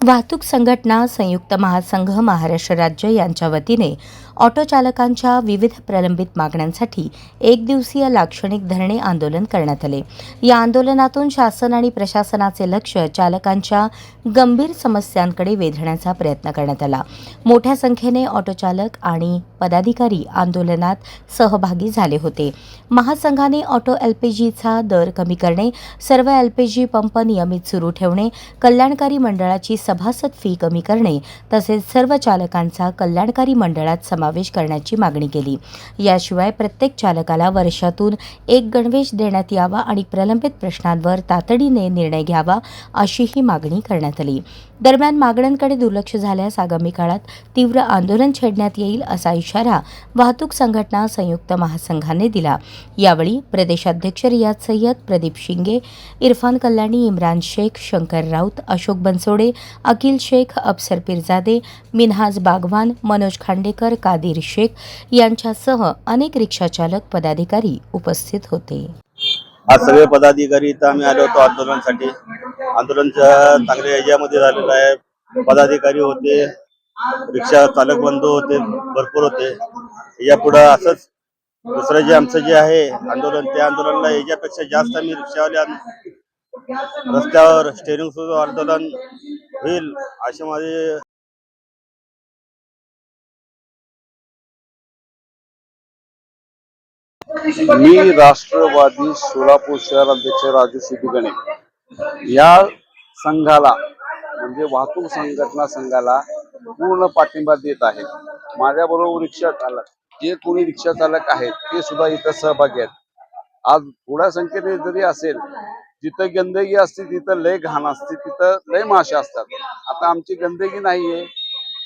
वाहतूक संघटना संयुक्त महासंघ महाराष्ट्र राज्य यांच्या वतीने ऑटो चालकांच्या विविध प्रलंबित मागण्यांसाठी एक दिवसीय लाक्षणिक धरणे आंदोलन करण्यात आले। या आंदोलनातून शासन आणि प्रशासनाचे लक्ष चालकांच्या गंभीर समस्यांकडे वेधण्याचा प्रयत्न करण्यात आला। मोठ्या संख्येने ऑटो चालक आणि पदाधिकारी आंदोलनात सहभागी झाले होते। महासंघाने ऑटो एलपीजीचा दर कमी करणे, सर्व एलपीजी पंप नियमित सुरू ठेवणे, कल्याणकारी मंडळाची सभासद फी कमी करणे तसेच सर्व चालकांचा कल्याणकारी मंडळात समावेश करण्याची मागणी केली। याशिवाय प्रत्येक चालकाला वर्षातून एक गणवेश देण्यात यावा आणि प्रलंबित प्रश्नांवर तातडीने निर्णय घ्यावा अशीही मागणी करण्यात आली। दरम्यान मागण्यांकडे दुर्लक्ष झाल्यास आगामी काळात तीव्र आंदोलन छेडण्यात येईल असा इशारा वाहतूक संघटना संयुक्त महासंघाने दिला। यावेळी प्रदेशाध्यक्ष रियाज सय्यद, प्रदीप शिंगे, इरफान कल्याणी, इम्रान शेख, शंकर राऊत, अशोक बनसोडे, अकिल शेख, अफसर पिरजादे, मिन्हाज बागवान, मनोज खांडेकर, कादिर शेख यांच्यासह अनेक रिक्षाचालक पदाधिकारी उपस्थित होते। आज सगळे पदाधिकारी इथं आम्ही आलो होतो आंदोलनासाठी। आंदोलन चांगल्या एरियामध्ये झालेलं आहे। पदाधिकारी होते, रिक्षा चालक बंधू होते, भरपूर होते। यापुढे असंच दुसरं जे आमचं जे आहे आंदोलन, त्या आंदोलनाला याच्यापेक्षा जास्त आम्ही रिक्षावाले रस्त्यावर स्टेरिंग सुरू आंदोलन होईल असे माझे मी राष्ट्रवादी सोलापूर शहर अध्यक्ष राजू शिदीगणे या संघाला म्हणजे वाहतूक संघटना संघाला पूर्ण पाठिंबा देत आहे। माझ्याबरोबर रिक्षा चालक जे कोणी रिक्षा चालक आहेत ते सुद्धा इथं सहभागी आहेत। आज थोड्या संख्येने जरी असेल, जिथं गंदगी असते तिथं लय घाण असते, तिथं लय माशा असतात। आता आमची गंदगी नाहीये,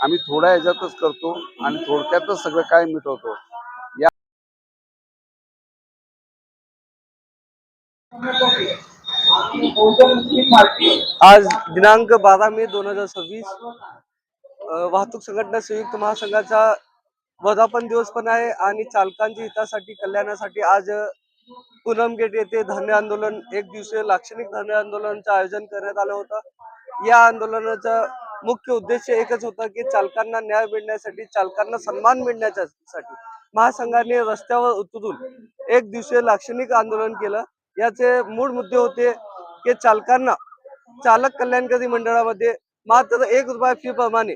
आम्ही थोड्या ह्याच्यातच करतो आणि थोडक्यातच सगळं काय मिटवतो। आज दिनांक 12 मे 2026 वाहतूक संघटना संयुक्त महासंघाचा वर्धापन दिवस पण आहे आणि चालकांच्या हितासाठी कल्याणासाठी आज पूनम गेट येथे धरणे आंदोलन, एक दिवसीय लाक्षणिक धरणे आंदोलनाचं आयोजन करण्यात आलं होतं। या आंदोलनाचा मुख्य उद्देश एकच होता की चालकांना न्याय मिळण्यासाठी, चालकांना सन्मान मिळण्यासाठी महासंघाने रस्त्यावर उतरून एक दिवसीय लाक्षणिक आंदोलन केलं। याचे मूळ मुद्दे होते की चालकांना चालक कल्याणकारी मंडळामध्ये मात्र ₹1 फी प्रमाणे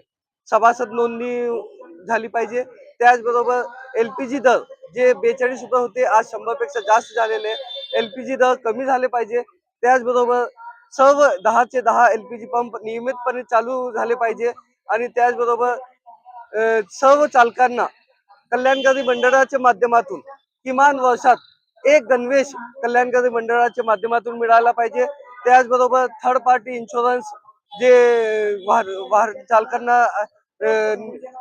सभासद नोंदणी झाली पाहिजे। त्याचबरोबर एलपीजी दर जे ₹42 होते आज 100 पेक्षा जास्त झालेले, एलपीजी दर कमी झाले पाहिजे। त्याचबरोबर सर्व 10चे 10 एलपीजी पंप नियमितपणे चालू झाले पाहिजे आणि त्याचबरोबर सर्व चालकांना कल्याणकारी मंडळाच्या माध्यमातून किमान वर्षात एक गणवेश कल्याणकारी मंडळाच्या माध्यमातून मिळाला पाहिजे। त्याचबरोबर थर्ड पार्टी इन्शुरन्स जे वाहन चालकांना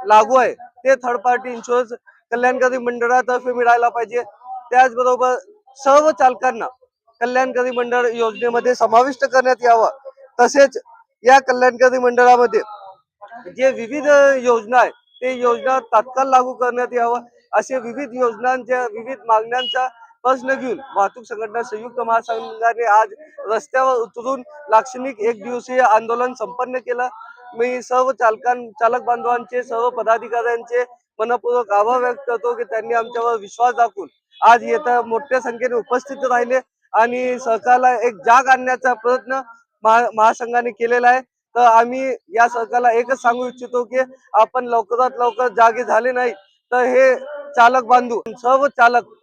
लागू आहे ते थर्ड पार्टी इन्शुरन्स कल्याणकारी मंडळातर्फे मिळायला पाहिजे। त्याचबरोबर सर्व चालकांना कल्याणकारी मंडळ योजनेमध्ये समाविष्ट करण्यात यावं। तसेच या कल्याणकारी मंडळामध्ये जे विविध योजना आहे ते योजना तात्काळ लागू करण्यात यावं, असे विविध योजनांच्या विविध मागण्यांचा प्रश्न घेऊन वाहतूक संघटना संयुक्त महासंघाने आज रस्त्यावर उतरून लाक्षणिक एक दिवसीय आंदोलन संपन्न केलं। मी सर्व चालक बांधवांचे, सर्व पदाधिकाऱ्यांचे मनपूर्वक आभार व्यक्त करतो की त्यांनी आमच्यावर विश्वास दाखवून आज येत्या मोठ्या संख्येने उपस्थित राहिले आणि सरकारला एक जाग आणण्याचा प्रयत्न महासंघाने केलेला आहे। तर आम्ही या सरकारला एकच सांगू इच्छितो की आपण लवकरात लवकर जागे झाले नाही तर हे चालक बांधू सर्व चालक